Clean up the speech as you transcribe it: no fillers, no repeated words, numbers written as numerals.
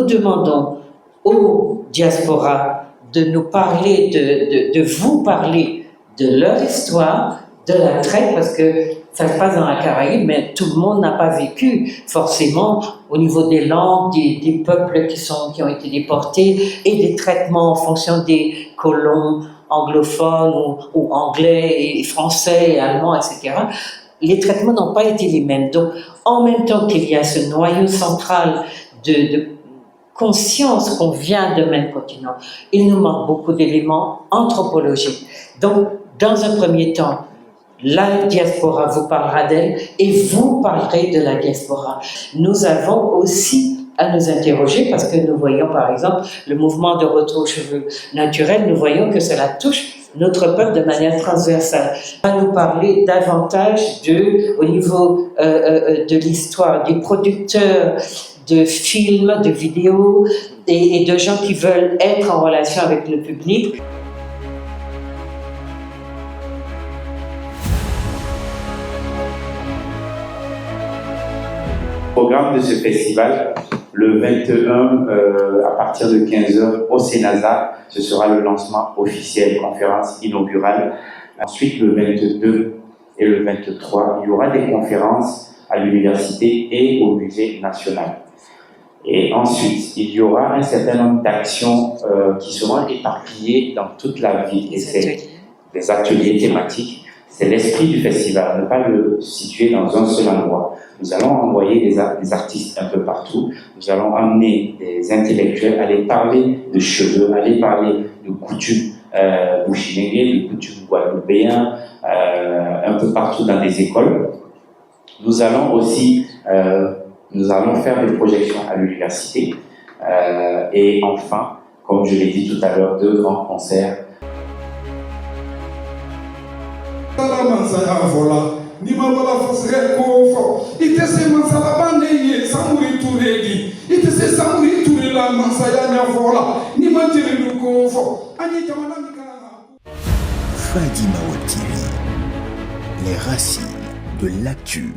nous demandons aux diasporas de nous parler, de vous parler de leur histoire, de la traite, parce que ça se passe dans la Caraïbe, mais tout le monde n'a pas vécu forcément au niveau des langues, des peuples qui ont été déportés et des traitements en fonction des colons anglophones ou anglais et français et allemands, etc. Les traitements n'ont pas été les mêmes. Donc, en même temps qu'il y a ce noyau central de conscience qu'on vient de même continent, il nous manque beaucoup d'éléments anthropologiques. Donc, dans un premier temps, la diaspora vous parlera d'elle et vous parlerez de la diaspora. Nous avons aussi à nous interroger parce que nous voyons par exemple le mouvement de retour aux cheveux naturels, nous voyons que cela touche notre peuple de manière transversale. On va nous parler davantage au niveau de l'histoire, des producteurs de films, de vidéos et de gens qui veulent être en relation avec le public. Programme de ce festival, le 21 à partir de 15h au Sénasa, ce sera le lancement officiel, conférence inaugurale. Ensuite, le 22 et le 23, il y aura des conférences à l'université et au musée national. Et ensuite, il y aura un certain nombre d'actions qui seront éparpillées dans toute la ville. Et c'est des ateliers thématiques. C'est l'esprit du festival, ne pas le situer dans un seul endroit. Nous allons envoyer des artistes un peu partout. Nous allons amener des intellectuels à aller parler de cheveux, à aller parler de coutumes bouchinéguées, de coutumes guadeloupéennes, un peu partout dans des écoles. Nous allons aussi faire des projections à l'université. Et enfin, comme je l'ai dit tout à l'heure, 2 grands concerts. Ni ma wala fosre ko fo ite se masala bande ye samuri turegi ite se samuri turela masaya nya fola ni ma tiri ko fo ani jamana mi kala Fadi Mawab TV, les racines de l'actu.